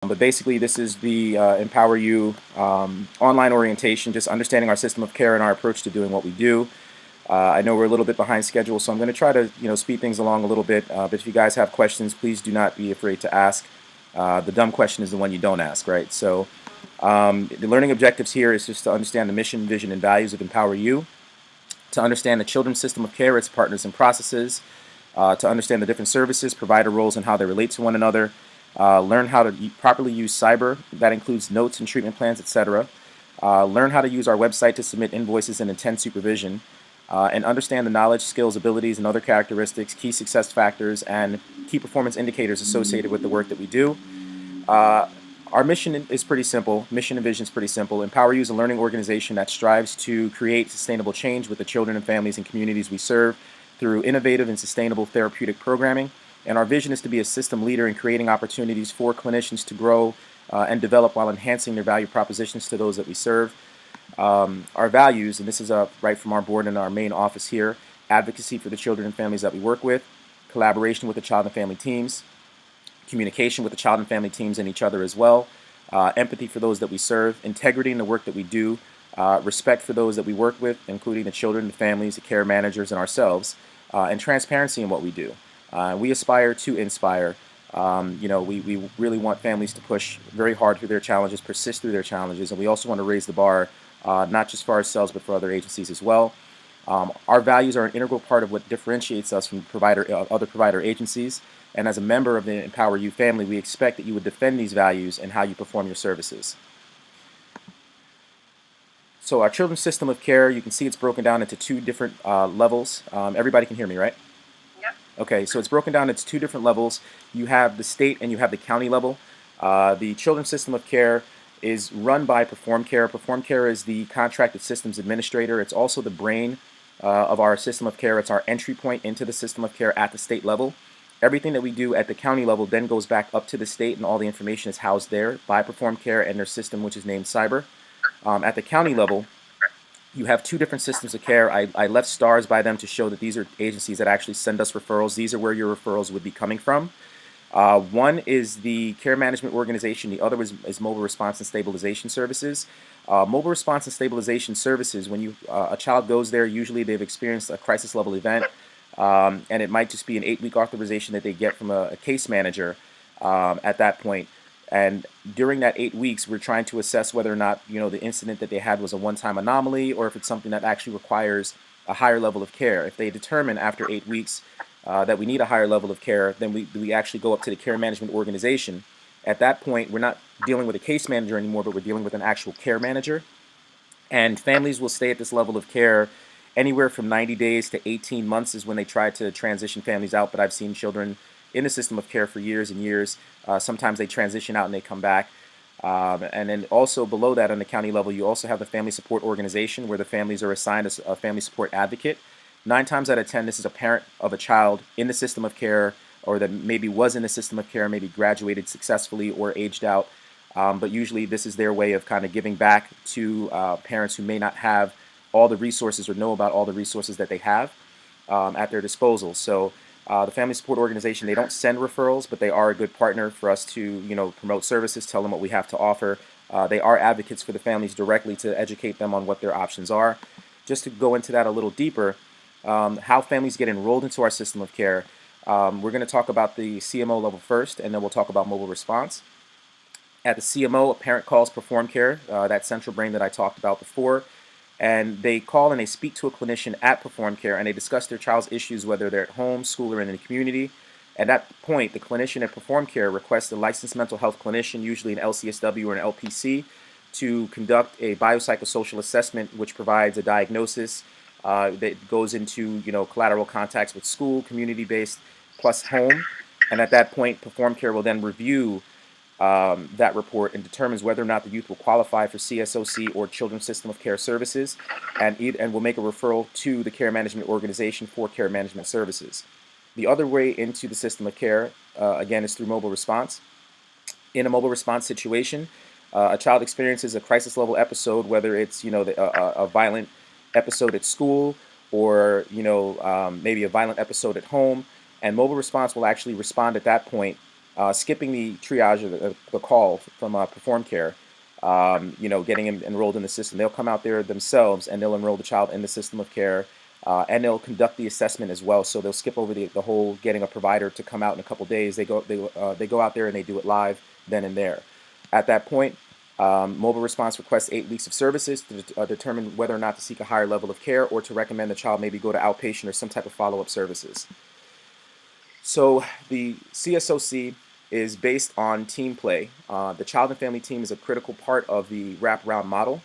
But basically, this is the Empower You online orientation, just understanding our system of care and our approach to doing what we do. I know we're a little bit behind schedule, so I'm going to try to speed things along a little bit. But if you guys have questions, please do not be afraid to ask. The dumb question is the one you don't ask, right? So the learning objectives here is just to understand the mission, vision, and values of Empower You, to understand the children's system of care, its partners and processes, to understand the different services, provider roles, and how they relate to one another. Learn how to properly use cyber. That includes notes and treatment plans, etc. Learn how to use our website to submit invoices and attend supervision. And understand the knowledge, skills, abilities, and other characteristics, key success factors, and key performance indicators associated with the work that we do. Our mission is pretty simple. Mission and vision is pretty simple. Empower You is a learning organization that strives to create sustainable change with the children and families and communities we serve through innovative and sustainable therapeutic programming. And our vision is to be a system leader in creating opportunities for clinicians to grow and develop while enhancing their value propositions to those that we serve. Our values, and this is right from our board and our main office here: advocacy for the children and families that we work with, collaboration with the child and family teams, communication with the child and family teams and each other as well, empathy for those that we serve, integrity in the work that we do, respect for those that we work with, including the children, the families, the care managers, and ourselves, and transparency in what we do. We aspire to inspire. We really want families to push very hard through their challenges, persist through their challenges, and we also want to raise the bar, not just for ourselves, but for other agencies as well. Our values are an integral part of what differentiates us from other provider agencies. And as a member of the Empower You family, we expect that you would defend these values and how you perform your services. So our children's system of care, you can see it's broken down into two different levels. Everybody can hear me, right? Yep. Okay, so it's broken down into two different levels. You have the state and you have the county level. The children's system of care is run by Perform Care. Perform Care is the contracted systems administrator. It's also the brain of our system of care. It's our entry point into the system of care at the state level. Everything that we do at the county level then goes back up to the state, and all the information is housed there by Perform Care and their system, which is named Cyber. At the county level, you have two different systems of care. I left stars by them to show that these are agencies that actually send us referrals. These are where your referrals would be coming from. One is the care management organization. The other is mobile response and stabilization services. Mobile response and stabilization services, when a child goes there, usually they've experienced a crisis level event, and it might just be an 8-week authorization that they get from a case manager at that point. And during that 8 weeks, we're trying to assess whether or not the incident that they had was a one-time anomaly, or if it's something that actually requires a higher level of care. If they determine after 8 weeks that we need a higher level of care, then we actually go up to the care management organization. At that point, we're not dealing with a case manager anymore, but we're dealing with an actual care manager. And families will stay at this level of care anywhere from 90 days to 18 months is when they try to transition families out. But I've seen children in the system of care for years and years. Sometimes they transition out and they come back. And then also below that on the county level, you also have the family support organization, where the families are assigned a family support advocate. 9 times out of 10, this is a parent of a child in the system of care, or that maybe was in the system of care, maybe graduated successfully or aged out. But usually this is their way of kind of giving back to parents who may not have all the resources or know about all the resources that they have at their disposal. So the Family Support Organization, they don't send referrals, but they are a good partner for us to promote services, tell them what we have to offer. They are advocates for the families directly to educate them on what their options are. Just to go into that a little deeper, how families get enrolled into our system of care. We're going to talk about the CMO level first, and then we'll talk about mobile response. At the CMO, a parent calls Perform Care, that central brain that I talked about before, and they call and they speak to a clinician at Perform Care, and they discuss their child's issues, whether they're at home, school, or in the community. At that point, the clinician at Perform Care requests a licensed mental health clinician, usually an LCSW or an LPC, to conduct a biopsychosocial assessment, which provides a diagnosis that goes into collateral contacts with school, community-based, plus home. And at that point, Perform Care will then review that report and determines whether or not the youth will qualify for CSOC or Children's System of Care services, and will make a referral to the care management organization for care management services. The other way into the system of care, again, is through mobile response. In a mobile response situation, a child experiences a crisis level episode, whether it's a violent episode at school, or maybe a violent episode at home, and mobile response will actually respond at that point skipping the triage or the call from Perform Care, getting them enrolled in the system. They'll come out there themselves and they'll enroll the child in the system of care, and they'll conduct the assessment as well. So they'll skip over the whole getting a provider to come out in a couple days. They go out there and they do it live then and there. At that point, mobile response requests 8 weeks of services to determine whether or not to seek a higher level of care or to recommend the child maybe go to outpatient or some type of follow-up services. So the CSOC is based on team play. The child and family team is a critical part of the wraparound model.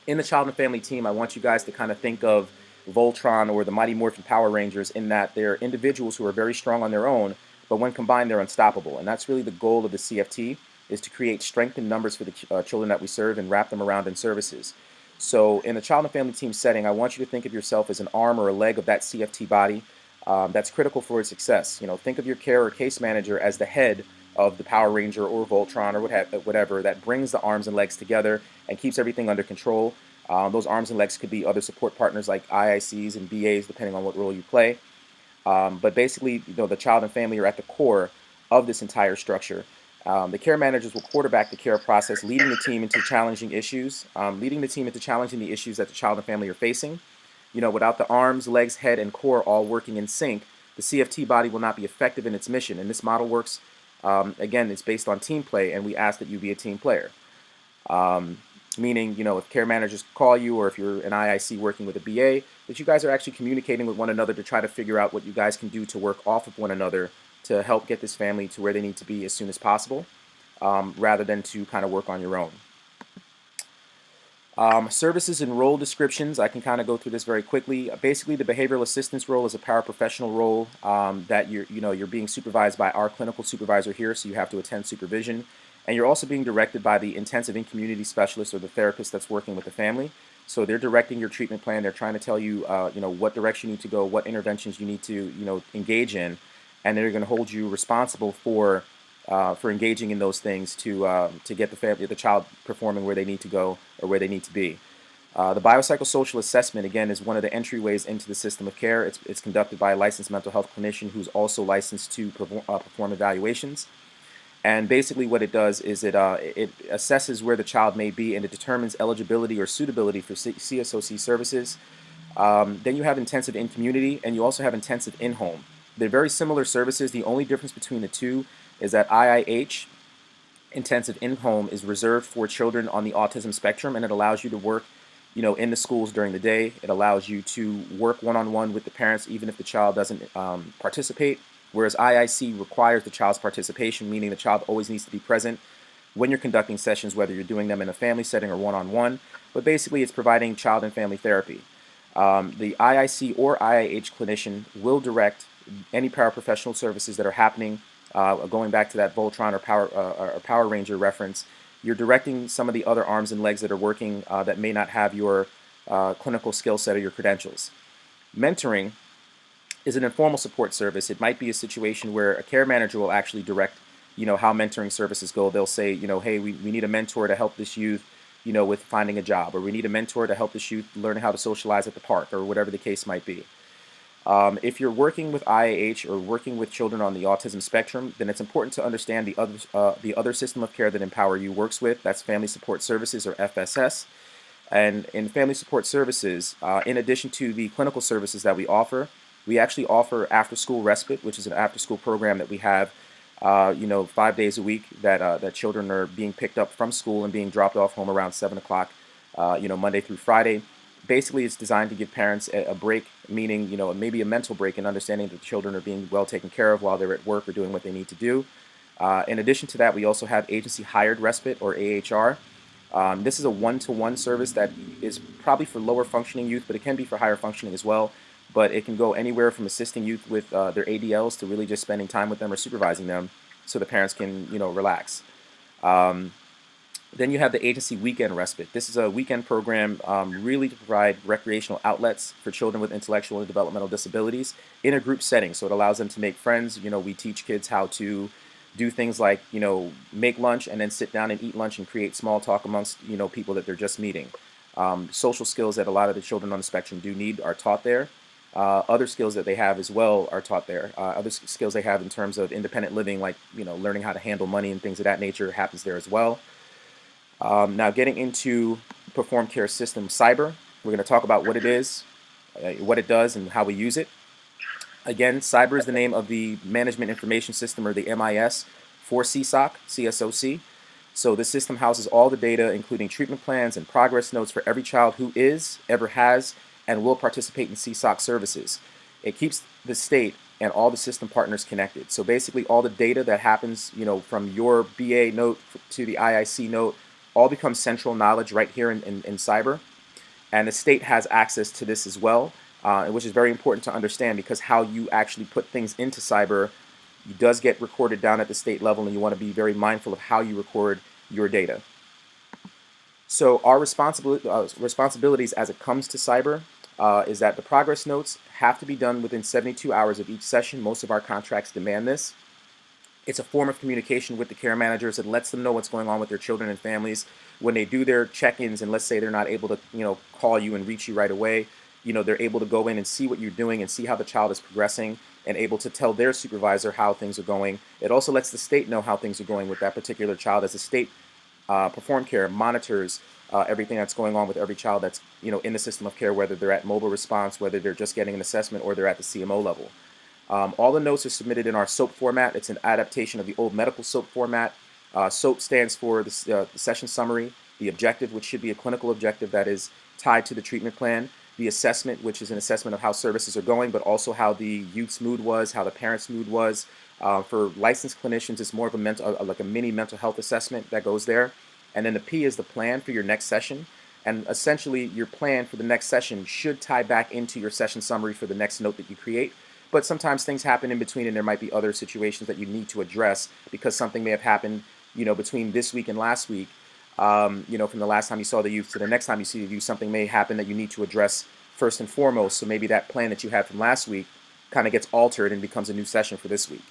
In the child and family team, I want you guys to kind of think of Voltron or the Mighty Morphin Power Rangers, in that they're individuals who are very strong on their own, but when combined, they're unstoppable. And that's really the goal of the CFT, is to create strength in numbers for the children that we serve and wrap them around in services. So in the child and family team setting, I want you to think of yourself as an arm or a leg of that CFT body. That's critical for its success. Think of your care or case manager as the head of the Power Ranger or Voltron or whatever that brings the arms and legs together and keeps everything under control. Those arms and legs could be other support partners like IICs and BAs, depending on what role you play. But basically, the child and family are at the core of this entire structure. The care managers will quarterback the care process, leading the team into challenging the issues that the child and family are facing. Without the arms, legs, head, and core all working in sync, the CFT body will not be effective in its mission. And this model works, again, it's based on team play, and we ask that you be a team player. Meaning, if care managers call you, or if you're an IIC working with a BA, that you guys are actually communicating with one another to try to figure out what you guys can do to work off of one another to help get this family to where they need to be as soon as possible, rather than to kind of work on your own. Services and role descriptions, I can kind of go through this very quickly. Basically, the behavioral assistance role is a paraprofessional role that you're being supervised by our clinical supervisor here, so you have to attend supervision. And you're also being directed by the intensive and community specialist or the therapist that's working with the family. So they're directing your treatment plan. They're trying to tell you, what direction you need to go, what interventions you need to, engage in, and they're going to hold you responsible for engaging in those things to get the child performing where they need to go or where they need to be. The biopsychosocial assessment, again, is one of the entryways into the system of care. It's conducted by a licensed mental health clinician who's also licensed to perform evaluations. And basically what it does is it assesses where the child may be, and it determines eligibility or suitability for CSOC services. Then you have intensive in community, and you also have intensive in-home. They're very similar services. The only difference between the two is that IIH, intensive in-home, is reserved for children on the autism spectrum, and it allows you to work in the schools during the day. It allows you to work one-on-one with the parents even if the child doesn't participate. Whereas IIC requires the child's participation, meaning the child always needs to be present when you're conducting sessions, whether you're doing them in a family setting or one-on-one. But basically, it's providing child and family therapy. The IIC or IIH clinician will direct any paraprofessional services that are happening. Going back to that Voltron or Power Ranger reference, you're directing some of the other arms and legs that are working that may not have your clinical skill set or your credentials. Mentoring is an informal support service. It might be a situation where a care manager will actually direct, how mentoring services go. They'll say, hey, we need a mentor to help this youth, with finding a job, or we need a mentor to help this youth learn how to socialize at the park, or whatever the case might be. If you're working with IIH or working with children on the autism spectrum, then it's important to understand the other system of care that Empower You works with. That's Family Support Services, or FSS. And in Family Support Services, in addition to the clinical services that we offer, we actually offer after-school respite, which is an after-school program that we have, 5 days a week that children are being picked up from school and being dropped off home around 7 o'clock, Monday through Friday. Basically, it's designed to give parents a break, meaning, maybe a mental break, and understanding that the children are being well taken care of while they're at work or doing what they need to do. In addition to that, we also have agency hired respite, or AHR. This is a one-to-one service that is probably for lower functioning youth, but it can be for higher functioning as well. But it can go anywhere from assisting youth with their ADLs to really just spending time with them or supervising them so the parents can, relax. Then you have the agency weekend respite. This is a weekend program really to provide recreational outlets for children with intellectual and developmental disabilities in a group setting. So it allows them to make friends. We teach kids how to do things like, make lunch and then sit down and eat lunch and create small talk amongst, people that they're just meeting. Social skills that a lot of the children on the spectrum do need are taught there. Other skills that they have as well are taught there. Other skills they have in terms of independent living, like learning how to handle money and things of that nature, happens there as well. Now, getting into Perform Care System Cyber, we're going to talk about what it is, what it does, and how we use it. Again, Cyber is the name of the Management Information System, or the MIS, for CSOC. So the system houses all the data, including treatment plans and progress notes for every child who is, ever has, and will participate in CSOC services. It keeps the state and all the system partners connected. So basically all the data that happens, from your BA note to the IIC note, all becomes central knowledge right here in Cyber. And the state has access to this as well, which is very important to understand, because how you actually put things into Cyber does get recorded down at the state level, and you want to be very mindful of how you record your data. So our responsibilities as it comes to Cyber is that the progress notes have to be done within 72 hours of each session. Most of our contracts demand this. It's a form of communication with the care managers. It lets them know what's going on with their children and families. When they do their check-ins, and let's say they're not able to call you and reach you right away, they're able to go in and see what you're doing and see how the child is progressing, and able to tell their supervisor how things are going. It also lets the state know how things are going with that particular child, as the state Perform Care monitors everything that's going on with every child that's in the system of care, whether they're at mobile response, whether they're just getting an assessment, or they're at the CMO level. All the notes are submitted in our SOAP format. It's an adaptation of the old medical SOAP format. SOAP stands for the session summary, the objective, which should be a clinical objective that is tied to the treatment plan, the assessment, which is an assessment of how services are going, but also how the youth's mood was, how the parents' mood was. For licensed clinicians, it's more of a mini mental health assessment that goes there. And then the P is the plan for your next session. And essentially, your plan for the next session should tie back into your session summary for the next note that you create. But sometimes things happen in between, and there might be other situations that you need to address, because something may have happened, between this week and last week. From the last time you saw the youth to the next time you see the youth, something may happen that you need to address first and foremost. So maybe that plan that you had from last week kind of gets altered and becomes a new session for this week.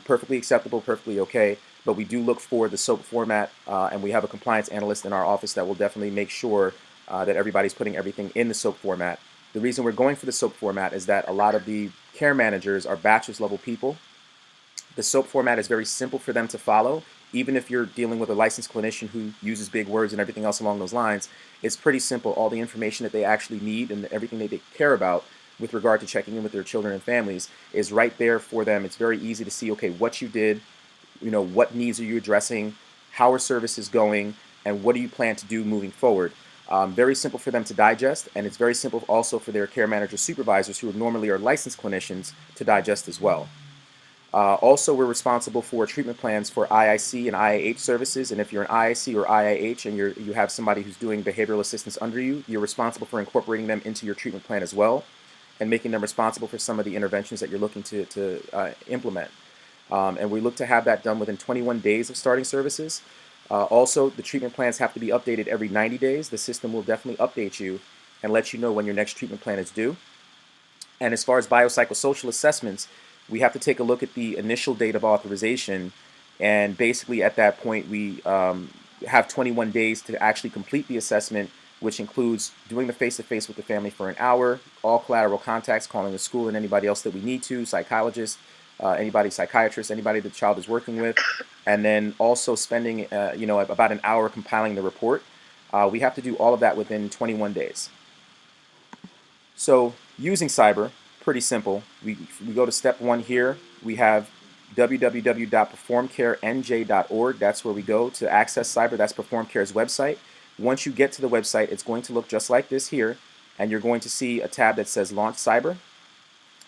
Perfectly acceptable, perfectly okay. But we do look for the SOAP format, and we have a compliance analyst in our office that will definitely make sure that everybody's putting everything in the SOAP format. The reason we're going for the SOAP format is that a lot of the care managers are bachelor's level people. The SOAP format is very simple for them to follow. Even if you're dealing with a licensed clinician who uses big words and everything else along those lines, it's pretty simple. All the information that they actually need and everything that they care about with regard to checking in with their children and families is right there for them. It's very easy to see, okay, what you did, what needs are you addressing, how are services going, and what do you plan to do moving forward. Very simple for them to digest, and it's very simple also for their care manager supervisors, who normally are licensed clinicians, to digest as well. Also, we're responsible for treatment plans for IIC and IIH services, and if you're an IIC or IIH and you have somebody who's doing behavioral assistance under you, you're responsible for incorporating them into your treatment plan as well, and making them responsible for some of the interventions that you're looking to implement. And we look to have that done within 21 days of starting services. Also, the treatment plans have to be updated every 90 days. The system will definitely update you and let you know when your next treatment plan is due. And as far as biopsychosocial assessments, we have to take a look at the initial date of authorization, and basically at that point we have 21 days to actually complete the assessment, which includes doing the face-to-face with the family for an hour, all collateral contacts, calling the school and anybody else that we need to, psychologists, psychiatrist, anybody the child is working with, and then also spending about an hour compiling the report. We have to do all of that within 21 days. So using Cyber, pretty simple. We go to step one here. We have www.performcarenj.org. That's where we go to access Cyber. That's Perform Care's website. Once you get to the website, it's going to look just like this here, and you're going to see a tab that says Launch Cyber.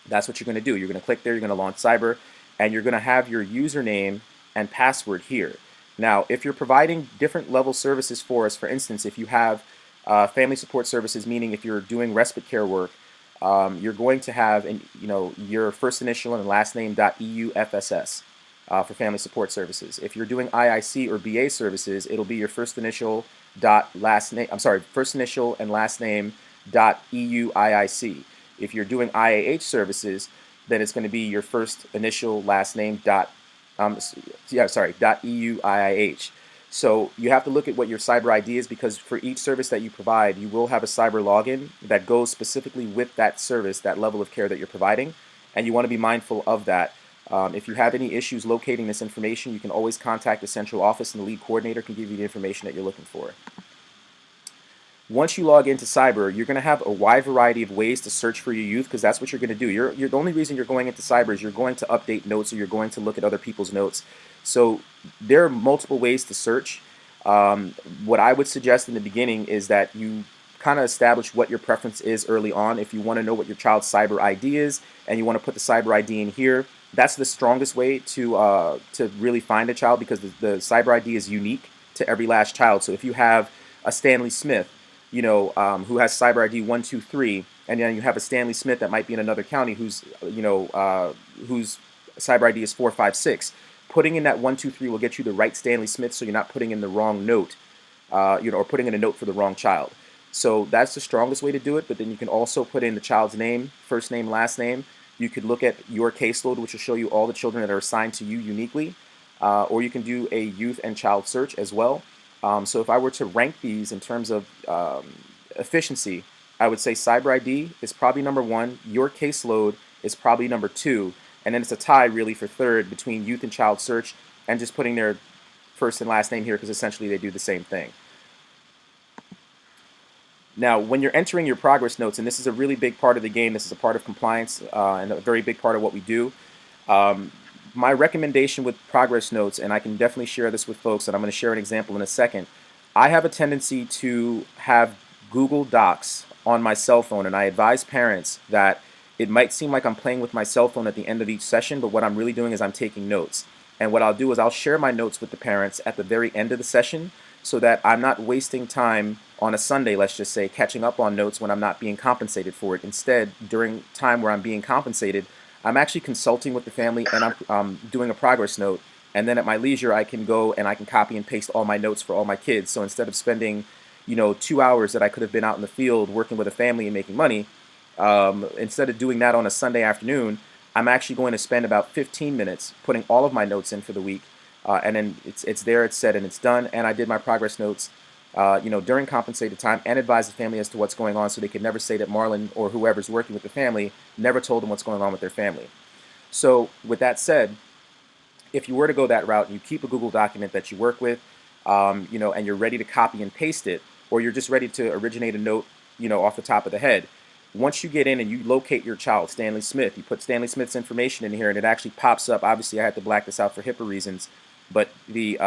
That's what you're going to do. You're going to click there, you're going to launch Cyber, and you're going to have your username and password here. Now, if you're providing different level services for us, for instance, if you have family support services, meaning if you're doing respite care work, you're going to have your first initial and last name .eufss for family support services. If you're doing IIC or BA services, it'll be your first initial first initial and last name .euiic. If you're doing IAH services, then it's going to be your first initial last name .euiih. So you have to look at what your cyber ID is, because for each service that you provide, you will have a cyber login that goes specifically with that service, that level of care that you're providing, and you want to be mindful of that. If you have any issues locating this information, you can always contact the central office, and the lead coordinator can give you the information that you're looking for. Once you log into cyber, you're going to have a wide variety of ways to search for your youth, because that's what you're going to do. You're the only reason you're going into cyber is you're going to update notes, or you're going to look at other people's notes. So there are multiple ways to search. What I would suggest in the beginning is that you kind of establish what your preference is early on. If you want to know what your child's cyber ID is and you want to put the cyber ID in here, that's the strongest way to really find a child, because the cyber ID is unique to every last child. So if you have a Stanley Smith, who has cyber ID 123, and then you have a Stanley Smith that might be in another county whose cyber ID is 456. Putting in that 123 will get you the right Stanley Smith, so you're not putting in the wrong note, or putting in a note for the wrong child. So that's the strongest way to do it. But then you can also put in the child's name, first name, last name. You could look at your caseload, which will show you all the children that are assigned to you uniquely, or you can do a youth and child search as well. So if I were to rank these in terms of efficiency, I would say cyber ID is probably number 1, your caseload is probably number 2, and then it's a tie really for third between youth and child search and just putting their first and last name here, because essentially they do the same thing. Now, when you're entering your progress notes, and this is a really big part of the game, this is a part of compliance and a very big part of what we do. My recommendation with progress notes, and I can definitely share this with folks, and I'm going to share an example in a second. I have a tendency to have Google Docs on my cell phone, and I advise parents that it might seem like I'm playing with my cell phone at the end of each session, but what I'm really doing is I'm taking notes. And what I'll do is I'll share my notes with the parents at the very end of the session, so that I'm not wasting time on a Sunday, let's just say, catching up on notes when I'm not being compensated for it. Instead, during time where I'm being compensated, I'm actually consulting with the family, and I'm doing a progress note. And then at my leisure, I can go and I can copy and paste all my notes for all my kids. So instead of spending, 2 hours that I could have been out in the field working with a family and making money, instead of doing that on a Sunday afternoon, I'm actually going to spend about 15 minutes putting all of my notes in for the week. And then it's there, it's set, and it's done. And I did my progress notes, during compensated time, and advise the family as to what's going on, so they could never say that Marlon or whoever's working with the family never told them what's going on with their family. So with that said, if you were to go that route and you keep a Google document that you work with, and you're ready to copy and paste it, or you're just ready to originate a note, off the top of the head, once you get in and you locate your child, Stanley Smith, you put Stanley Smith's information in here, and it actually pops up. Obviously, I had to black this out for HIPAA reasons, but the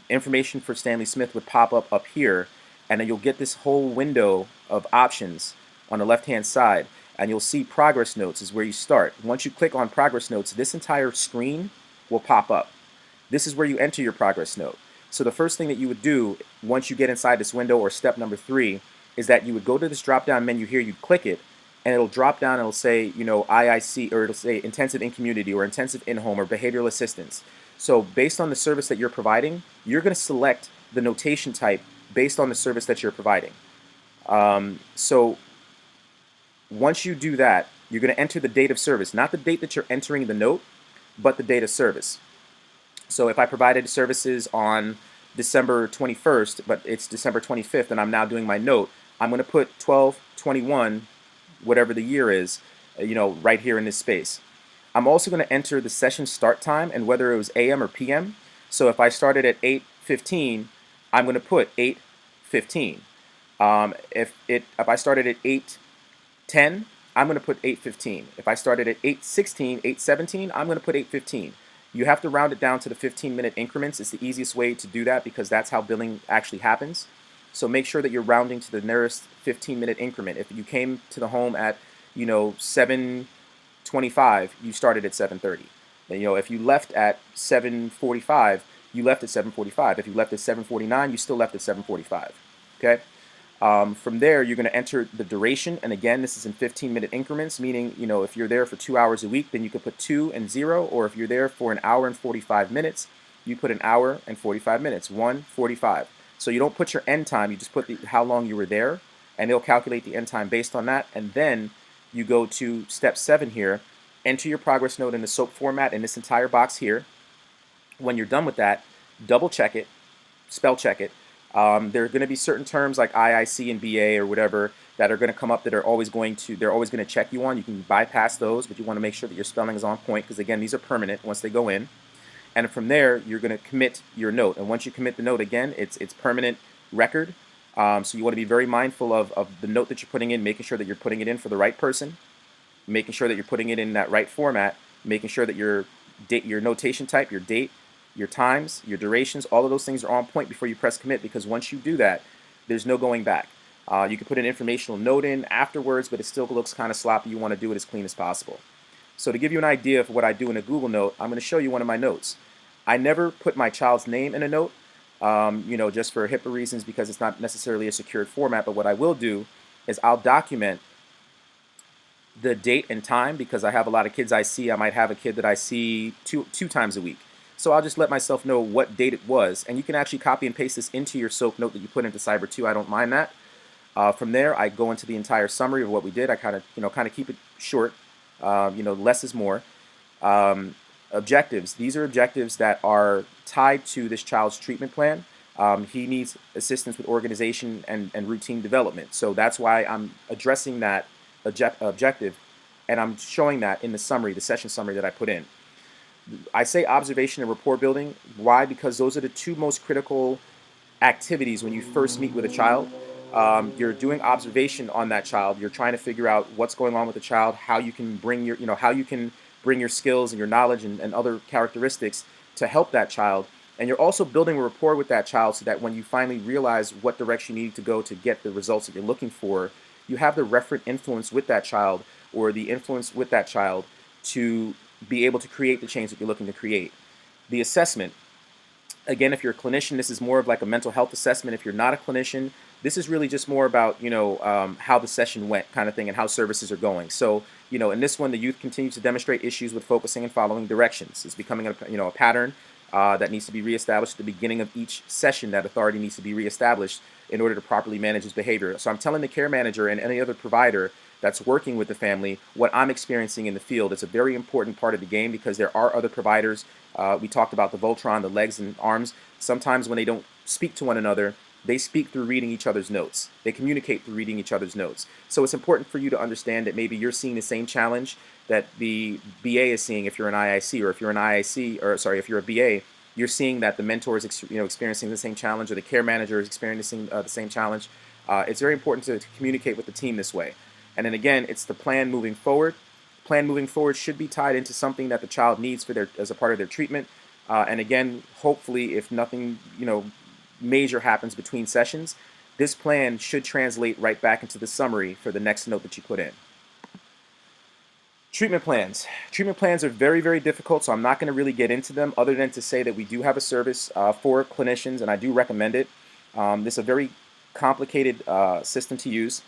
information for Stanley Smith would pop up here, and then you'll get this whole window of options on the left-hand side, and you'll see progress notes is where you start. Once you click on progress notes, this entire screen will pop up. This is where you enter your progress note. So the first thing that you would do once you get inside this window, or step number 3, is that you would go to this drop-down menu here, you'd click it, and it'll drop down and it'll say, IIC, or it'll say intensive in community, or intensive in home, or behavioral assistance. So based on the service that you're providing, you're going to select the notation type based on the service that you're providing. So once you do that, you're going to enter the date of service, not the date that you're entering the note, but the date of service. So if I provided services on December 21st, but it's December 25th, and I'm now doing my note, I'm going to put 12/21, whatever the year is, right here in this space. I'm also going to enter the session start time and whether it was AM or PM. So if I started at 8:15, I'm going to put 8:15. If I started at 8:10, I'm going to put 8:15. If I started at 8:16, 8:17, I'm going to put 8:15. You have to round it down to the 15-minute increments. It's the easiest way to do that, because that's how billing actually happens. So make sure that you're rounding to the nearest 15-minute increment. If you came to the home at 7:25, you started at 7:30. And, if you left at 7:45, you left at 7:45. If you left at 7:49, you still left at 7:45. Okay. From there, you're going to enter the duration, and again, this is in 15-minute increments, meaning, if you're there for 2 hours a week, then you could put 2 and 0, or if you're there for 1 hour and 45 minutes, you put 1 hour and 45 minutes, 1:45. So you don't put your end time, you just put how long you were there, and it'll calculate the end time based on that, and then you go to step 7 here, enter your progress note in the SOAP format in this entire box here. When you're done with that, double check it, spell check it. There are going to be certain terms like IIC and BA or whatever that are going to come up that are always going to they're always going to check you on. You can bypass those, but you want to make sure that your spelling is on point because again, these are permanent once they go in. And from there, you're going to commit your note. And once you commit the note again, it's permanent record. So you want to be very mindful of the note that you're putting in, making sure that you're putting it in for the right person, making sure that you're putting it in that right format, making sure that your notation type, your date, your times, your durations, all of those things are on point before you press commit because once you do that, there's no going back. You can put an informational note in afterwards, but it still looks kind of sloppy. You want to do it as clean as possible. So to give you an idea of what I do in a Google Note, I'm going to show you one of my notes. I never put my child's name in a note, just for HIPAA reasons because it's not necessarily a secured format, but what I will do is I'll document the date and time because I have a lot of kids I see. I might have a kid that I see two times a week. So I'll just let myself know what date it was, and you can actually copy and paste this into your SOAP note that you put into Cyber 2. I don't mind that. From there, I go into the entire summary of what we did. I kind of keep it short. Less is more. Objectives. These are objectives that are tied to this child's treatment plan. He needs assistance with organization and routine development. So that's why I'm addressing that objective, and I'm showing that in the summary, the session summary that I put in. I say observation and rapport building. Why? Because those are the two most critical activities when you first meet with a child. You're doing observation on that child. You're trying to figure out what's going on with the child, how you can bring your skills and your knowledge and other characteristics to help that child. And you're also building a rapport with that child so that when you finally realize what direction you need to go to get the results that you're looking for, you have the referent influence with that child or the influence with that child to be able to create the change that you're looking to create. The assessment. Again, if you're a clinician, this is more of like a mental health assessment. If you're not a clinician, this is really just more about, how the session went kind of thing and how services are going. So, in this one, the youth continues to demonstrate issues with focusing and following directions. It's becoming a pattern that needs to be reestablished at the beginning of each session. That authority needs to be reestablished in order to properly manage his behavior. So I'm telling the care manager and any other provider that's working with the family what I'm experiencing in the field. It's a very important part of the game because there are other providers. We talked about the Voltron, the legs and arms. Sometimes when they don't speak to one another, they speak through reading each other's notes. They communicate through reading each other's notes. So it's important for you to understand that maybe you're seeing the same challenge that the BA is seeing if you're an IIC, or if you're an IIC, or sorry, if you're a BA, you're seeing that the mentor is experiencing the same challenge, or the care manager is experiencing the same challenge. It's very important to communicate with the team this way. And then again, it's the plan moving forward. Plan moving forward should be tied into something that the child needs as a part of their treatment. And again, hopefully, if nothing major happens between sessions, this plan should translate right back into the summary for the next note that you put in. Treatment plans. Treatment plans are very, very difficult, so I'm not going to really get into them other than to say that we do have a service for clinicians, and I do recommend it. This is a very complicated system to use,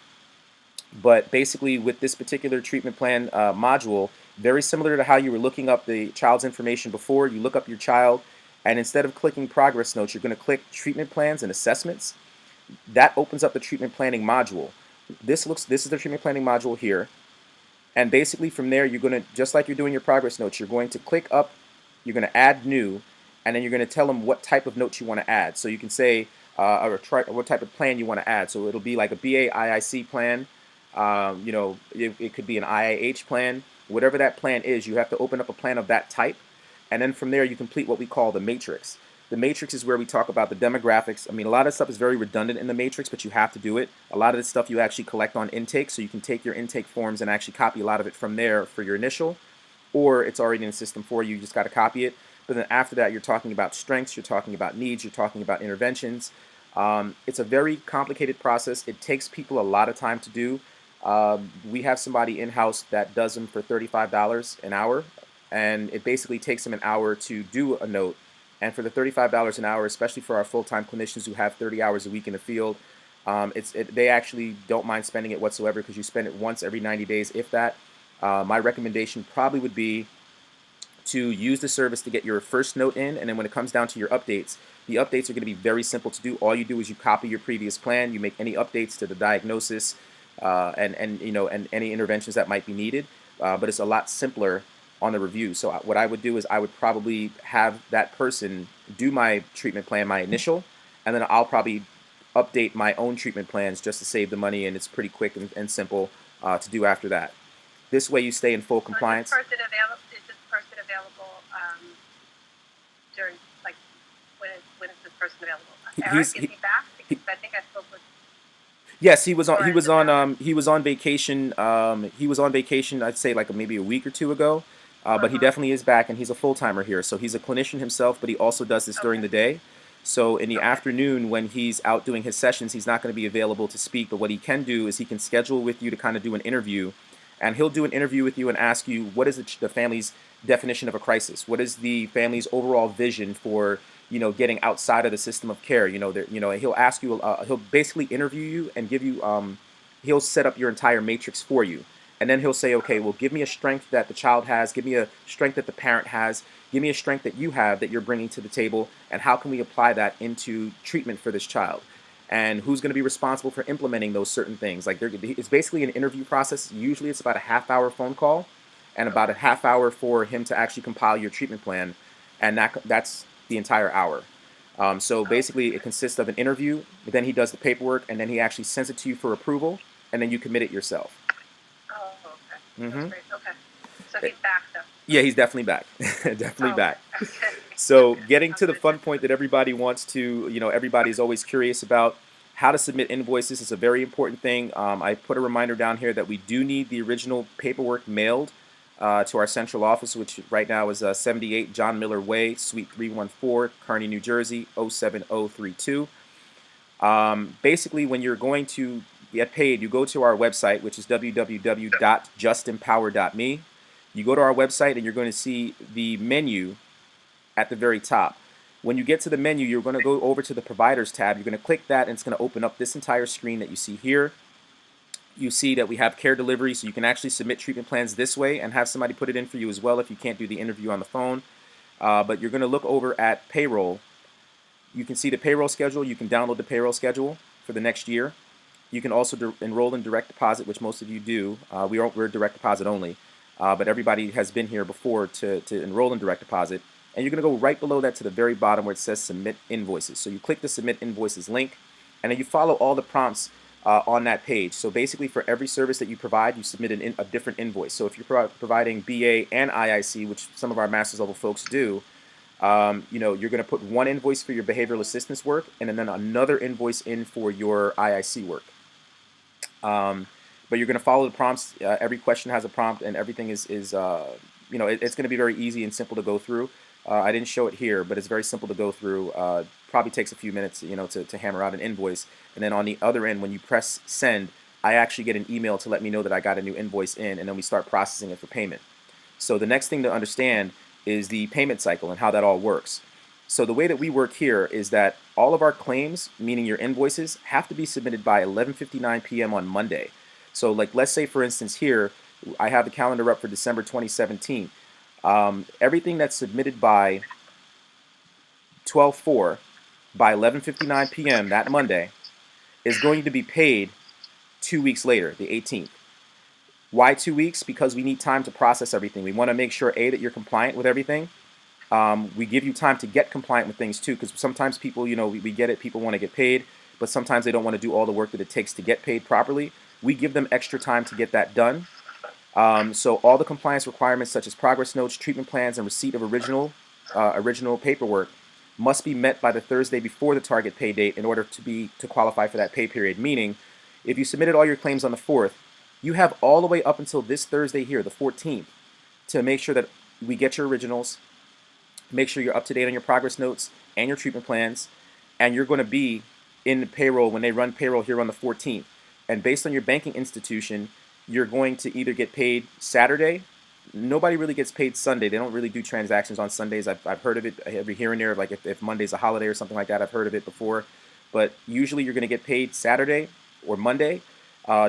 but basically with this particular treatment plan module, very similar to how you were looking up the child's information before, you look up your child, and instead of clicking progress notes, you're going to click treatment plans and assessments. That opens up the treatment planning module. This is the treatment planning module here. And basically from there, you're going to, just like you're doing your progress notes, you're going to click up, you're going to add new, and then you're going to tell them what type of notes you want to add. So you can say what type of plan you want to add. So it'll be like a BA IIC plan. It could be an IIH plan. Whatever that plan is, you have to open up a plan of that type. And then from there, you complete what we call the matrix. The matrix is where we talk about the demographics. I mean, a lot of stuff is very redundant in the matrix, but you have to do it. A lot of this stuff you actually collect on intake, so you can take your intake forms and actually copy a lot of it from there for your initial, or it's already in the system for you. You just got to copy it. But then after that, you're talking about strengths, you're talking about needs, you're talking about interventions. It's a very complicated process. It takes people a lot of time to do. We have somebody in-house that does them for $35 an hour, and it basically takes them an hour to do a note. And for the $35 an hour, especially for our full-time clinicians who have 30 hours a week in the field, they actually don't mind spending it whatsoever because you spend it once every 90 days, if that. My recommendation probably would be to use the service to get your first note in, and then when it comes down to your updates, the updates are going to be very simple to do. All you do is you copy your previous plan, you make any updates to the diagnosis, and any interventions that might be needed, but it's a lot simpler on the review. So what I would do is I would probably have that person do my treatment plan, my initial, and then I'll probably update my own treatment plans just to save the money, and it's pretty quick and simple to do after that. This way you stay in full compliance. Is this person available during, like, when is this person available? Eric, is he back? Because I think I spoke with. Yes, he was on. He was on vacation. He was on vacation. I'd say like maybe a week or two ago. But he definitely is back, and he's a full timer here. So he's a clinician himself, but he also does this during the day. So in the afternoon, when he's out doing his sessions, he's not going to be available to speak. But what he can do is he can schedule with you to kind of do an interview, and he'll do an interview with you and ask you what is the family's definition of a crisis. What is the family's overall vision for getting outside of the system of care. He'll ask you. He'll basically interview you and give you. He'll set up your entire matrix for you, and then he'll say, okay, well, give me a strength that the child has. Give me a strength that the parent has. Give me a strength that you have that you're bringing to the table, and how can we apply that into treatment for this child? And who's going to be responsible for implementing those certain things? Like it's basically an interview process. Usually, it's about a half-hour phone call, and about a half hour for him to actually compile your treatment plan, and that's the entire hour. So basically, it consists of an interview, then he does the paperwork, and then he actually sends it to you for approval, and then you commit it yourself. Oh, okay. That's great. Okay. So he's back, though. Yeah, he's definitely back. Definitely back. Okay. So getting to the fun point that everybody wants to, everybody's always curious about, how to submit invoices is a very important thing. I put a reminder down here that we do need the original paperwork mailed to our central office, which right now is 78 John Miller Way, Suite 314, Kearney, New Jersey, 07032. Basically, when you're going to get paid, you go to our website, which is www.justempower.me. You go to our website, and you're going to see the menu at the very top. When you get to the menu, you're going to go over to the Providers tab. You're going to click that, and it's going to open up this entire screen that you see here. You see that we have care delivery, so you can actually submit treatment plans this way and have somebody put it in for you as well if you can't do the interview on the phone. But you're going to look over at payroll. You can see the payroll schedule. You can download the payroll schedule for the next year. You can also enroll in direct deposit, which most of you do. We're direct deposit only, but everybody has been here before to enroll in direct deposit. And you're going to go right below that to the very bottom where it says Submit Invoices. So you click the Submit Invoices link, and then you follow all the prompts on that page. So basically, for every service that you provide, you submit a different invoice. So if you're providing BA and IIC, which some of our master's level folks do, you're going to put one invoice for your behavioral assistance work, and then another invoice in for your IIC work. But you're going to follow the prompts. Every question has a prompt, and everything is it's going to be very easy and simple to go through. I didn't show it here, but it's very simple to go through. Probably takes a few minutes, to hammer out an invoice. And then on the other end, when you press send, I actually get an email to let me know that I got a new invoice in, and then we start processing it for payment. So the next thing to understand is the payment cycle and how that all works. So the way that we work here is that all of our claims, meaning your invoices, have to be submitted by 11:59 p.m. on Monday. So like, let's say for instance here, I have the calendar up for December 2017. Everything that's submitted by 12/4 by 11:59 p.m. that Monday is going to be paid 2 weeks later, the 18th. Why 2 weeks? Because we need time to process everything. We want to make sure, A, that you're compliant with everything. We give you time to get compliant with things too, because sometimes people, we get it, people want to get paid, but sometimes they don't want to do all the work that it takes to get paid properly. We give them extra time to get that done. So all the compliance requirements such as progress notes, treatment plans, and receipt of original paperwork must be met by the Thursday before the target pay date in order to qualify for that pay period. Meaning, if you submitted all your claims on the 4th, you have all the way up until this Thursday here, the 14th, to make sure that we get your originals, make sure you're up to date on your progress notes and your treatment plans, and you're going to be in the payroll when they run payroll here on the 14th. And based on your banking institution, you're going to either get paid Saturday. Nobody really gets paid Sunday. They don't really do transactions on Sundays. I've heard of it every here and there, like if Monday's a holiday or something like that, I've heard of it before. But usually you're going to get paid Saturday or Monday,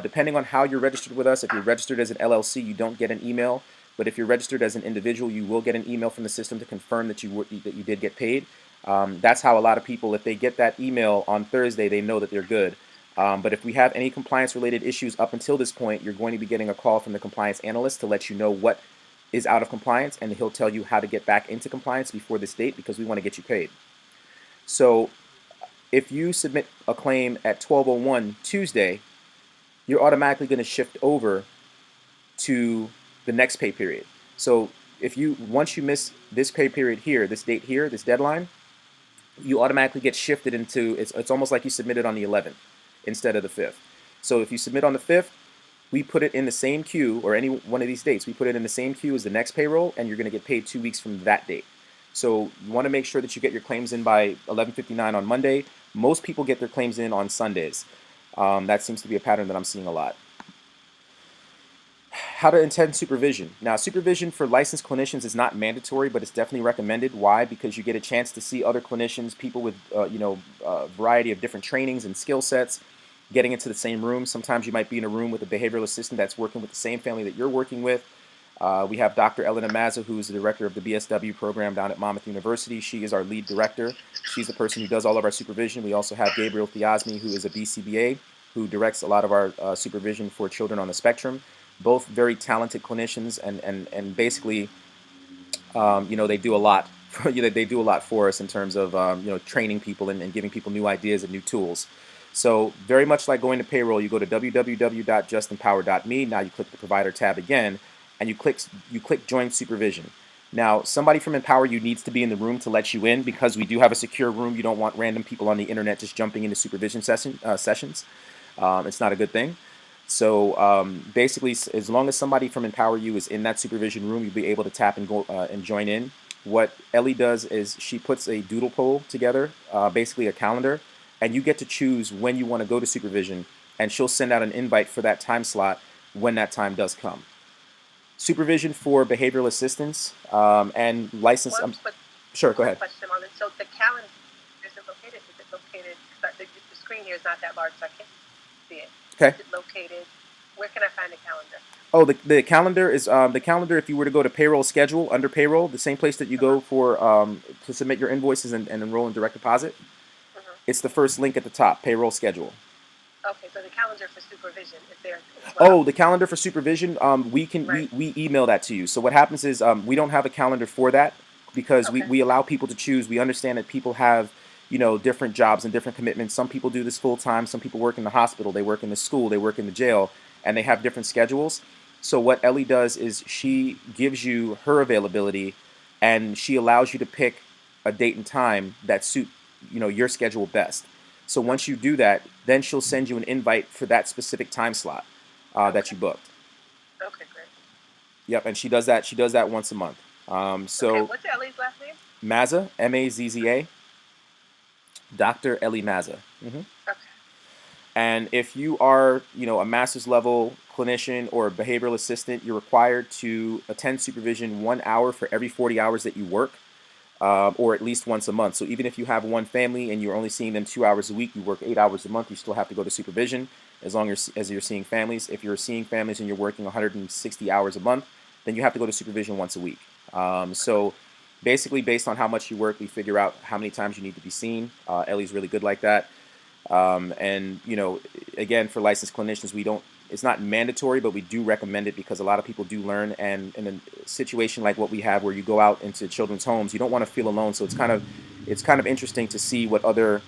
depending on how you're registered with us. If you're registered as an LLC, you don't get an email. But if you're registered as an individual, you will get an email from the system to confirm that you did get paid. That's how a lot of people, if they get that email on Thursday, they know that they're good. But if we have any compliance-related issues up until this point, you're going to be getting a call from the compliance analyst to let you know what is out of compliance, and he'll tell you how to get back into compliance before this date because we want to get you paid. So if you submit a claim at 12:01 Tuesday, you're automatically going to shift over to the next pay period. So if you once you miss this pay period here, this date here, this deadline, you automatically get shifted into it's almost like you submitted on the 11th instead of the 5th. So if you submit on the 5th, we put it in the same queue, or any one of these dates, we put it in the same queue as the next payroll, and you're going to get paid 2 weeks from that date. So you want to make sure that you get your claims in by 11:59 on Monday. Most people get their claims in on Sundays. That seems to be a pattern that I'm seeing a lot. How to attend supervision. Now, supervision for licensed clinicians is not mandatory, but it's definitely recommended. Why? Because you get a chance to see other clinicians, people with a variety of different trainings and skill sets, getting into the same room. Sometimes you might be in a room with a behavioral assistant that's working with the same family that you're working with. We have Dr. Elena Mazza, who's the director of the BSW program down at Monmouth University. She is our lead director. She's the person who does all of our supervision. We also have Gabriel Thiasmi, who is a BCBA, who directs a lot of our supervision for children on the spectrum. Both very talented clinicians, and basically, they do a lot. They do a lot for us in terms of training people and giving people new ideas and new tools. So very much like going to payroll, you go to www.justempower.me. Now you click the provider tab again, and you click join supervision. Now, somebody from Empower You needs to be in the room to let you in, because we do have a secure room. You don't want random people on the internet just jumping into supervision sessions. It's not a good thing. So basically, as long as somebody from Empower You is in that supervision room, you'll be able to tap and go and join in. What Ellie does is she puts a doodle poll together, basically a calendar, and you get to choose when you want to go to supervision, and she'll send out an invite for that time slot when that time does come. Supervision for behavioral assistance and license. Sure, go ahead. Question on it. So the calendar, is it located? Is it located? The screen here is not that large, so I can't see it. Okay. Is it located? Where can I find the calendar? Oh, the calendar is the calendar. If you were to go to payroll schedule, under payroll, the same place that you go for to submit your invoices and enroll in direct deposit, it's the first link at the top, payroll schedule. Okay, so the calendar for supervision is there as well. Oh, the calendar for supervision, we email that to you. So what happens is we don't have a calendar for that, because we allow people to choose. We understand that people have different jobs and different commitments. Some people do this full time. Some people work in the hospital. They work in the school. They work in the jail, and they have different schedules. So what Ellie does is she gives you her availability, and she allows you to pick a date and time that suit your schedule best. So once you do that, then she'll send you an invite for that specific time slot that you booked. Okay, great. Yep, and she does that. She does that once a month. What's Ellie's last name? Mazza, Mazza. Dr. Ellie Mazza. Okay. And if you are, a master's level clinician or a behavioral assistant, you're required to attend supervision 1 hour for every 40 hours that you work, or at least once a month. So even if you have one family and you're only seeing them 2 hours a week, you work 8 hours a month, you still have to go to supervision as long as you're seeing families. If you're seeing families and you're working 160 hours a month, then you have to go to supervision once a week. So basically, based on how much you work, we figure out how many times you need to be seen. Ellie's really good like that. And again, for licensed clinicians, it's not mandatory, but we do recommend it, because a lot of people do learn. And in a situation like what we have, where you go out into children's homes, you don't want to feel alone. So it's kind of interesting to see what other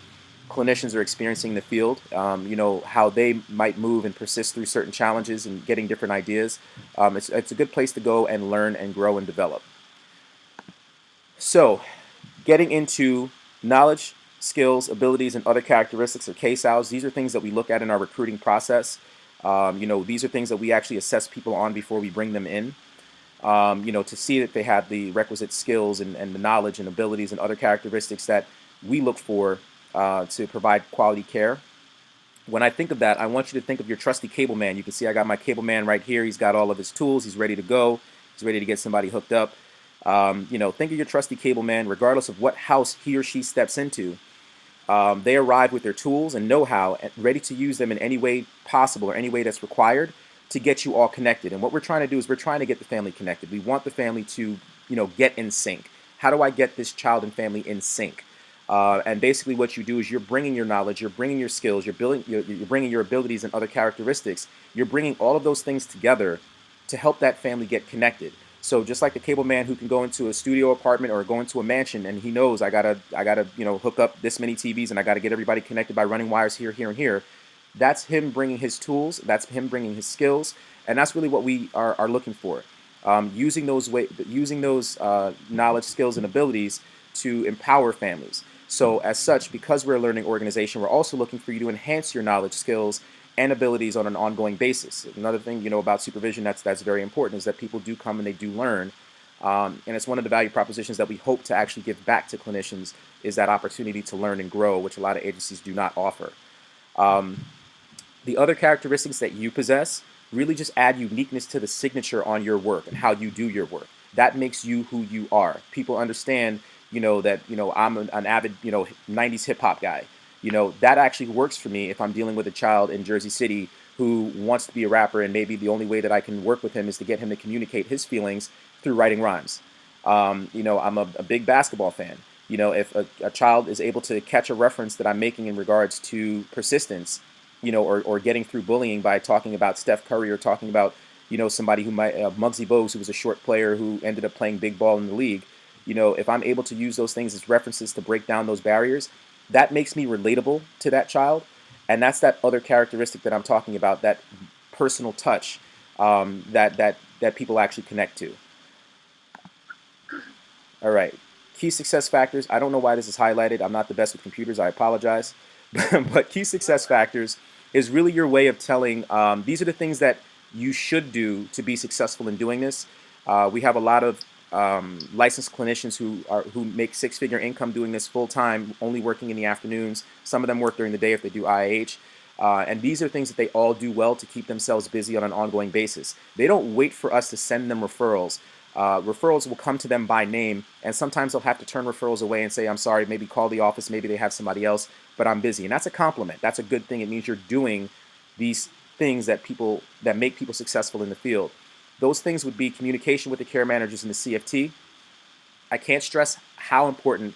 clinicians are experiencing in the field, how they might move and persist through certain challenges and getting different ideas. It's a good place to go and learn and grow and develop. So, getting into knowledge, skills, abilities, and other characteristics, or KSALs, these are things that we look at in our recruiting process. These are things that we actually assess people on before we bring them in, to see that they have the requisite skills and the knowledge and abilities and other characteristics that we look for to provide quality care. When I think of that, I want you to think of your trusty cable man. You can see I got my cable man right here. He's got all of his tools. He's ready to go. He's ready to get somebody hooked up. Think of your trusty cable man. Regardless of what house he or she steps into, they arrive with their tools and know-how, and ready to use them in any way possible, or any way that's required, to get you all connected. And what we're trying to do is we're trying to get the family connected. We want the family to get in sync. How do I get this child and family in sync? And basically what you do is you're bringing your knowledge, you're bringing your skills, you're bringing your abilities and other characteristics. You're bringing all of those things together to help that family get connected. So just like the cable man who can go into a studio apartment or go into a mansion and he knows I gotta hook up this many TVs and I gotta get everybody connected by running wires here, here, and here. That's him bringing his tools. That's him bringing his skills, and that's really what we are looking for. Using those knowledge, skills, and abilities to empower families. So as such, because we're a learning organization, we're also looking for you to enhance your knowledge, skills, and abilities on an ongoing basis. Another thing, about supervision that's very important is that people do come and they do learn. And it's one of the value propositions that we hope to actually give back to clinicians is that opportunity to learn and grow, which a lot of agencies do not offer. The other characteristics that you possess really just add uniqueness to the signature on your work and how you do your work. That makes you who you are. People understand, that, I'm an avid, 90s hip hop guy. That actually works for me if I'm dealing with a child in Jersey City who wants to be a rapper, and maybe the only way that I can work with him is to get him to communicate his feelings through writing rhymes. I'm a big basketball fan. If a child is able to catch a reference that I'm making in regards to persistence, or getting through bullying by talking about Steph Curry or talking about, somebody who might, Muggsy Bogues, who was a short player who ended up playing big ball in the league. If I'm able to use those things as references to break down those barriers, that makes me relatable to that child. And that's that other characteristic that I'm talking about, that personal touch that people actually connect to. All right. Key success factors. I don't know why this is highlighted. I'm not the best with computers. I apologize. But key success factors is really your way of telling these are the things that you should do to be successful in doing this. We have a lot of licensed clinicians who make six-figure income doing this full time, only working in the afternoons. Some of them work during the day if they do IAH. And these are things that they all do well to keep themselves busy on an ongoing basis. They don't wait for us to send them referrals. Referrals will come to them by name, and sometimes they'll have to turn referrals away and say, I'm sorry, maybe call the office, maybe they have somebody else, but I'm busy. And that's a compliment. That's a good thing. It means you're doing these things that make people successful in the field. Those things would be communication with the care managers in the CFT. I can't stress how important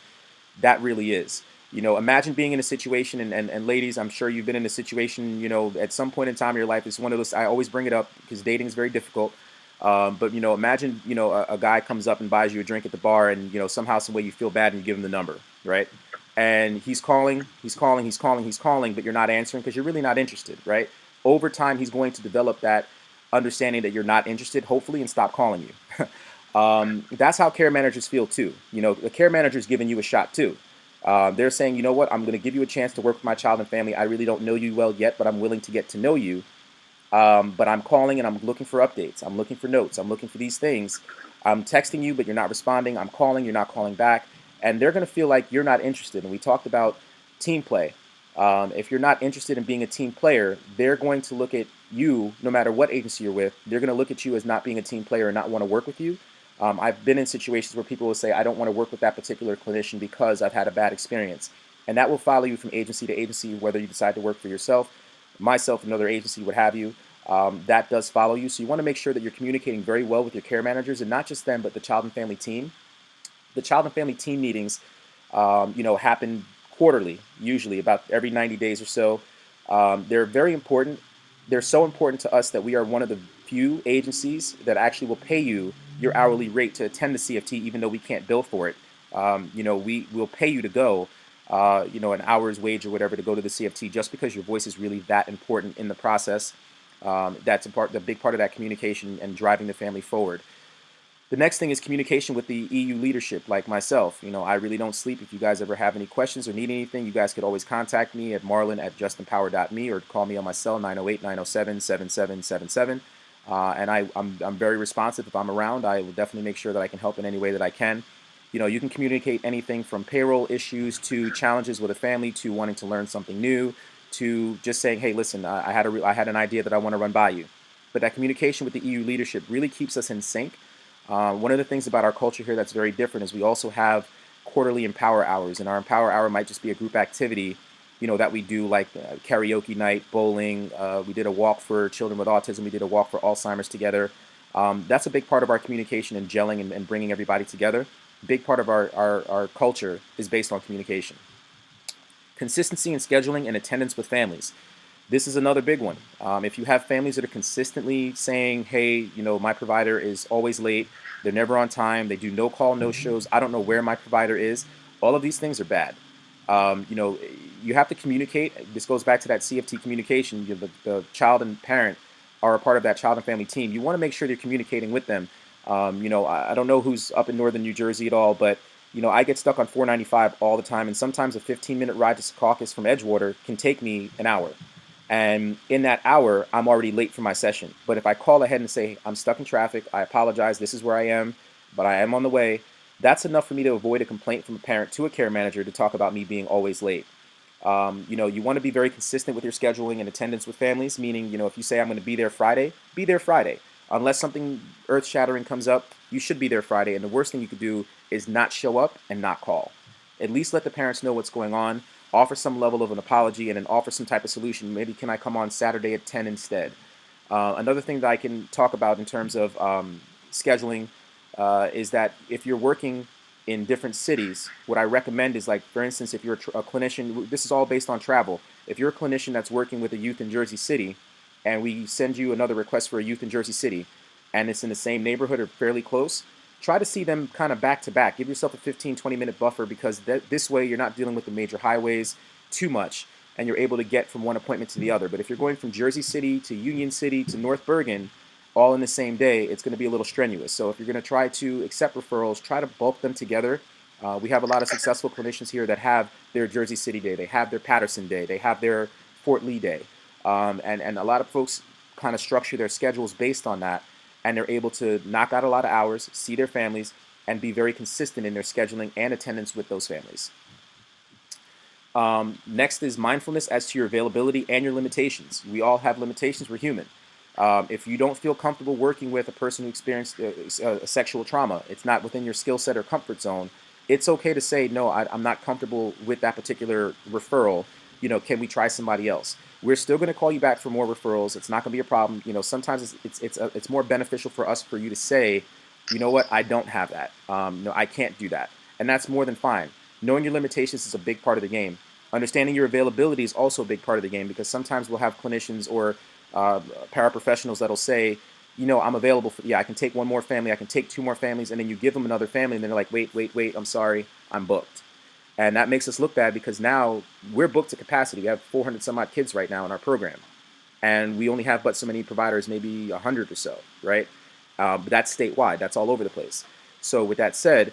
that really is. Imagine being in a situation, and ladies, I'm sure you've been in a situation, at some point in time in your life. It's one of those, I always bring it up because dating is very difficult. But imagine, a guy comes up and buys you a drink at the bar, and, somehow, some way you feel bad and you give him the number, right? And he's calling, but you're not answering because you're really not interested, right? Over time, he's going to develop that understanding that you're not interested, hopefully, and stop calling you. That's how care managers feel too. The care manager's giving you a shot too. They're saying, you know what, I'm going to give you a chance to work with my child and family. I really don't know you well yet, but I'm willing to get to know you. But I'm calling and I'm looking for updates. I'm looking for notes. I'm looking for these things. I'm texting you, but you're not responding. I'm calling, you're not calling back. And they're going to feel like you're not interested. And we talked about team play. If you're not interested in being a team player, they're going to look at you, no matter what agency you're with, they're going to look at you as not being a team player and not want to work with you. I've been in situations where people will say, I don't want to work with that particular clinician because I've had a bad experience. And that will follow you from agency to agency, whether you decide to work for yourself, myself, another agency, what have you. That does follow you. So you want to make sure that you're communicating very well with your care managers, and not just them, but the child and family team. The child and family team meetings, happen quarterly, usually about every 90 days or so. They're very important. They're so important to us that we are one of the few agencies that actually will pay you your hourly rate to attend the CFT, even though we can't bill for it. We will pay you to go, an hour's wage or whatever to go to the CFT, just because your voice is really that important in the process. That's the big part of that communication and driving the family forward. The next thing is communication with the EU leadership, like myself. I really don't sleep. If you guys ever have any questions or need anything, you guys could always contact me at marlon@justempower.me or call me on my cell, 908-907-7777. And I'm very responsive. If I'm around, I will definitely make sure that I can help in any way that I can. You can communicate anything from payroll issues to challenges with a family to wanting to learn something new to just saying, hey, listen, I had an idea that I want to run by you. But that communication with the EU leadership really keeps us in sync. One of the things about our culture here that's very different is we also have quarterly Empower Hours, and our Empower Hour might just be a group activity, that we do, like karaoke night, bowling. We did a walk for children with autism. We did a walk for Alzheimer's together. That's a big part of our communication and gelling and bringing everybody together. A big part of our culture is based on communication. Consistency in scheduling and attendance with families. This is another big one. If you have families that are consistently saying, hey, my provider is always late, They're never on time. They do no call, no shows. I don't know where my provider is. All of these things are bad. You know, you have to communicate. This goes back to that CFT communication. The child and parent are a part of that child and family team. You want to make sure you're communicating with them. You know, I don't know who's up in northern New Jersey at all, but you know, I get stuck on 495 all the time, and sometimes a 15-minute ride to Secaucus from Edgewater can take me an hour. And in that hour, I'm already late for my session. But if I call ahead and say, I'm stuck in traffic, I apologize, this is where I am, but I am on the way, that's enough for me to avoid a complaint from a parent to a care manager to talk about me being always late. You know, you want to be very consistent with your scheduling and attendance with families, meaning, you know, if you say I'm going to be there Friday, be there Friday. Unless something earth-shattering comes up, you should be there Friday. And the worst thing you could do is not show up and not call. At least let the parents know what's going on, offer some level of an apology, and then offer some type of solution. Maybe can I come on Saturday at 10 instead? Another thing that I can talk about in terms of scheduling is that if you're working in different cities, what I recommend is, like, for instance, if you're a clinician, this is all based on travel. If you're a clinician that's working with a youth in Jersey City, and we send you another request for a youth in Jersey City, and it's in the same neighborhood or fairly close, try to see them kind of back to back. Give yourself a 15, 20-minute buffer, because this way you're not dealing with the major highways too much, and you're able to get from one appointment to the other. But if you're going from Jersey City to Union City to North Bergen, all in the same day, it's going to be a little strenuous. So if you're going to try to accept referrals, try to bulk them together. We have a lot of successful clinicians here that have their Jersey City day, they have their Patterson day, they have their Fort Lee day. And a lot of folks kind of structure their schedules based on that, and they're able to knock out a lot of hours, see their families, and be very consistent in their scheduling and attendance with those families. Next is mindfulness as to your availability and your limitations. We all have limitations, we're human. If you don't feel comfortable working with a person who experienced a sexual trauma, it's not within your skill set or comfort zone, it's okay to say, no, I'm not comfortable with that particular referral. You know, can we try somebody else? We're still going to call you back for more referrals. It's not going to be a problem. You know, sometimes it's more beneficial for you to say, you know what, I don't have that. No, I can't do that. And that's more than fine. Knowing your limitations is a big part of the game. Understanding your availability is also a big part of the game, because sometimes we'll have clinicians or paraprofessionals that'll say, you know, I'm available for, yeah, I can take one more family, I can take two more families, and then you give them another family, and they're like, wait, I'm sorry, I'm booked. And that makes us look bad, because now we're booked to capacity. We have 400 some odd kids right now in our program, and we only have but so many providers, maybe 100 or so, right? But that's statewide, that's all over the place. So with that said,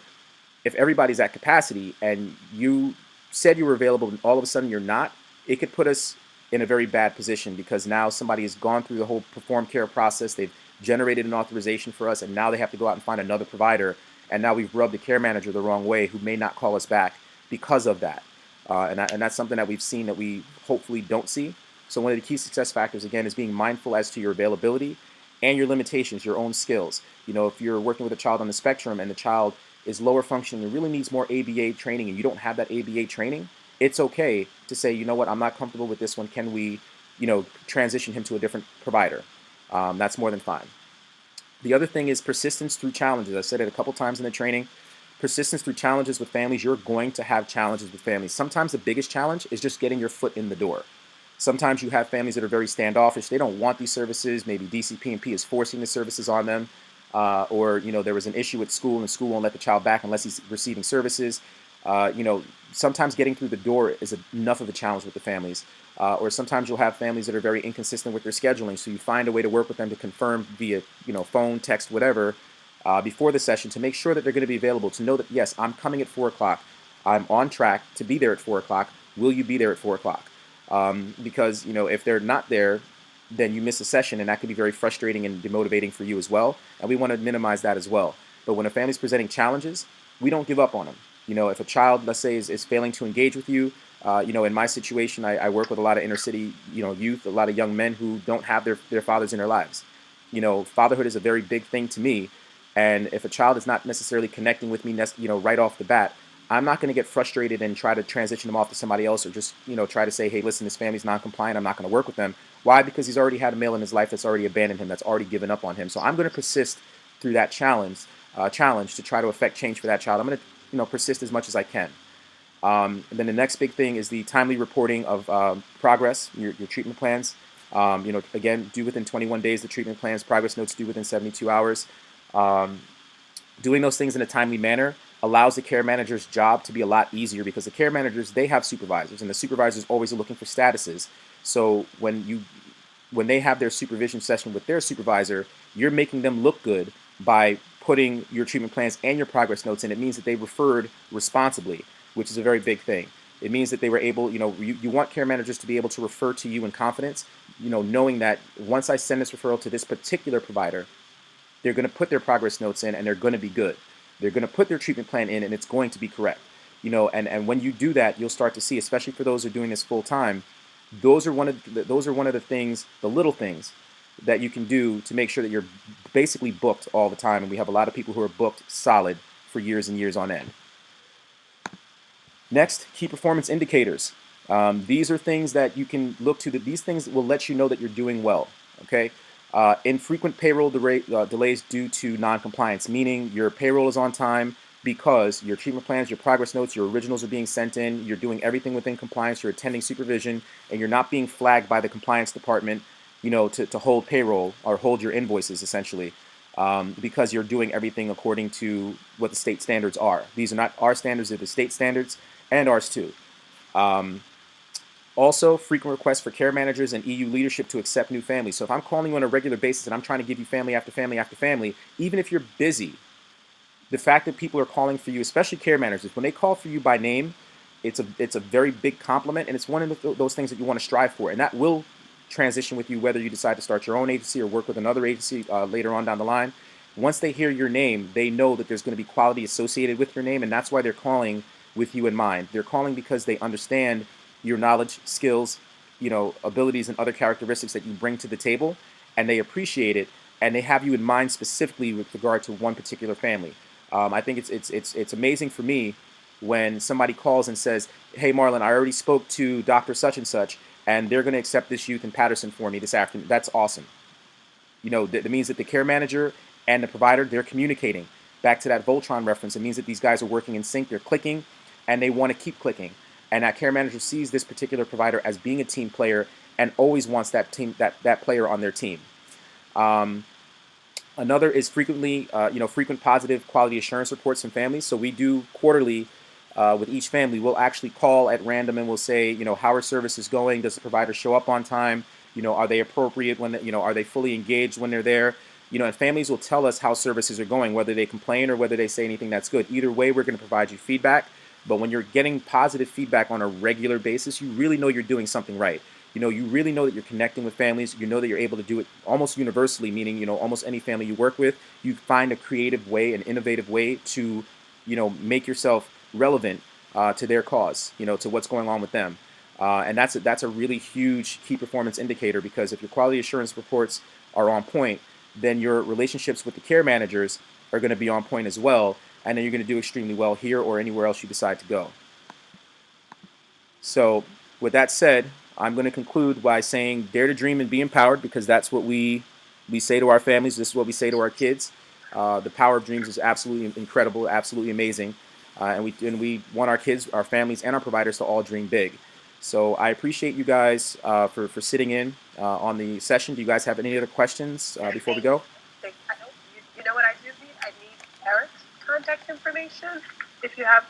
if everybody's at capacity and you said you were available and all of a sudden you're not, it could put us in a very bad position, because now somebody has gone through the whole Perform Care process, they've generated an authorization for us, and now they have to go out and find another provider, and now we've rubbed the care manager the wrong way, who may not call us back because of that. And that's something that we've seen that we hopefully don't see. So one of the key success factors, again, is being mindful as to your availability and your limitations, your own skills. You know, if you're working with a child on the spectrum and the child is lower functioning and really needs more ABA training, and you don't have that ABA training, it's okay to say, you know what, I'm not comfortable with this one. Can we, you know, transition him to a different provider? That's more than fine. The other thing is persistence through challenges. I said it a couple times in the training. Persistence through challenges with families. You're going to have challenges with families. Sometimes the biggest challenge is just getting your foot in the door. Sometimes you have families that are very standoffish. They don't want these services. Maybe DCP&P is forcing the services on them. Or, you know, there was an issue at school and school won't let the child back unless he's receiving services. You know, sometimes getting through the door is enough of a challenge with the families. Or sometimes you'll have families that are very inconsistent with their scheduling, so you find a way to work with them to confirm via, you know, phone, text, whatever, before the session, to make sure that they're going to be available, to know that, yes, I'm coming at 4 o'clock. I'm on track to be there at 4 o'clock. Will you be there at 4 o'clock? Because, you know, if they're not there, then you miss a session, and that can be very frustrating and demotivating for you as well. And we want to minimize that as well. But when a family's presenting challenges, we don't give up on them. You know, if a child, let's say, is failing to engage with you, you know, in my situation, I work with a lot of inner city, you know, youth, a lot of young men who don't have their fathers in their lives. You know, fatherhood is a very big thing to me. And if a child is not necessarily connecting with me, you know, right off the bat, I'm not going to get frustrated and try to transition them off to somebody else, or just, you know, try to say, hey, listen, this family's non-compliant, I'm not going to work with them. Why? Because he's already had a male in his life that's already abandoned him, that's already given up on him. So I'm going to persist through that challenge to try to affect change for that child. I'm going to, you know, persist as much as I can. And then the next big thing is the timely reporting of progress, your treatment plans. You know, again, due within 21 days, the treatment plans, progress notes due within 72 hours. Doing those things in a timely manner allows the care manager's job to be a lot easier, because the care managers, they have supervisors, and the supervisors always are looking for statuses. So when they have their supervision session with their supervisor, you're making them look good by putting your treatment plans and your progress notes in. It means that they referred responsibly, which is a very big thing. It means that they were able, you want care managers to be able to refer to you in confidence, knowing that once I send this referral to this particular provider, they're going to put their progress notes in and they're going to be good. They're going to put their treatment plan in and it's going to be correct. And when you do that, you'll start to see, especially for those who are doing this full time, those are one of the things, the little things that you can do to make sure that you're basically booked all the time. And we have a lot of people who are booked solid for years and years on end. Next, key performance indicators. These are things that you can look to. These things will let you know that you're doing well. Okay. Infrequent payroll delays due to non-compliance, meaning your payroll is on time because your treatment plans, your progress notes, your originals are being sent in, you're doing everything within compliance, you're attending supervision, and you're not being flagged by the compliance department, to hold payroll or hold your invoices essentially, because you're doing everything according to what the state standards are. These are not our standards, they're the state standards, and ours too. Also, frequent requests for care managers and EU leadership to accept new families. So if I'm calling you on a regular basis and I'm trying to give you family after family after family, even if you're busy, the fact that people are calling for you, especially care managers, when they call for you by name, it's a very big compliment, and it's one of those things that you want to strive for, and that will transition with you whether you decide to start your own agency or work with another agency later on down the line. Once they hear your name, they know that there's going to be quality associated with your name, and that's why they're calling with you in mind. They're calling because they understand your knowledge, skills, abilities, and other characteristics that you bring to the table, and they appreciate it, and they have you in mind specifically with regard to one particular family. I think it's amazing for me when somebody calls and says, "Hey, Marlon, I already spoke to Dr. Such and Such, and they're going to accept this youth in Patterson for me this afternoon." That's awesome. That means that the care manager and the provider, they're communicating. Back to that Voltron reference, it means that these guys are working in sync, they're clicking, and they want to keep clicking. And that care manager sees this particular provider as being a team player and always wants that player on their team. Another is frequent positive quality assurance reports from families. So we do quarterly with each family. We'll actually call at random and we'll say, how are services going? Does the provider show up on time? Are they appropriate when, are they fully engaged when they're there? And families will tell us how services are going, whether they complain or whether they say anything that's good. Either way, we're going to provide you feedback. But when you're getting positive feedback on a regular basis, you really know you're doing something right. You really know that you're connecting with families. You know that you're able to do it almost universally, meaning, almost any family you work with, you find a creative way, an innovative way to, make yourself relevant to their cause, to what's going on with them. And that's a really huge key performance indicator, because if your quality assurance reports are on point, then your relationships with the care managers are going to be on point as well. And then you're going to do extremely well here or anywhere else you decide to go. So with that said, I'm going to conclude by saying dare to dream and be empowered, because that's what we say to our families. This is what we say to our kids. The power of dreams is absolutely incredible, absolutely amazing. And we want our kids, our families, and our providers to all dream big. So I appreciate you guys for sitting in on the session. Do you guys have any other questions before we go? You know what I do need? I need Eric's contact information. If you have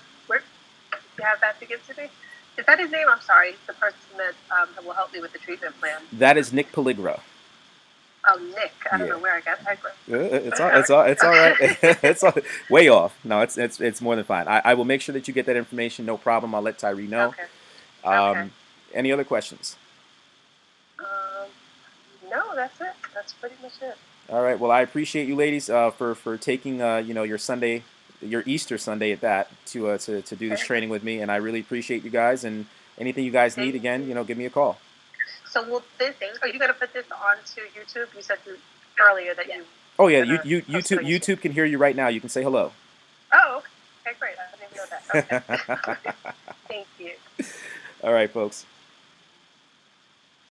that to give to me. Is that his name? I'm sorry. It's the person that will help me with the treatment plan. That is Nick Pelligra. Oh, Nick. I don't know where I got that from. It's all right. It's way off. No, it's more than fine. I will make sure that you get that information. No problem. I'll let Tyree know. Okay. Any other questions? No, that's it. That's pretty much it. All right. Well, I appreciate you ladies for taking your Easter Sunday at that to do this training with me, and I really appreciate you guys. And anything you guys need, again, give me a call. So are you going to put this onto YouTube? You said earlier that you. Oh yeah, YouTube can hear you right now. You can say hello. Oh, okay, great. I didn't know that. Okay. Thank you. All right, folks.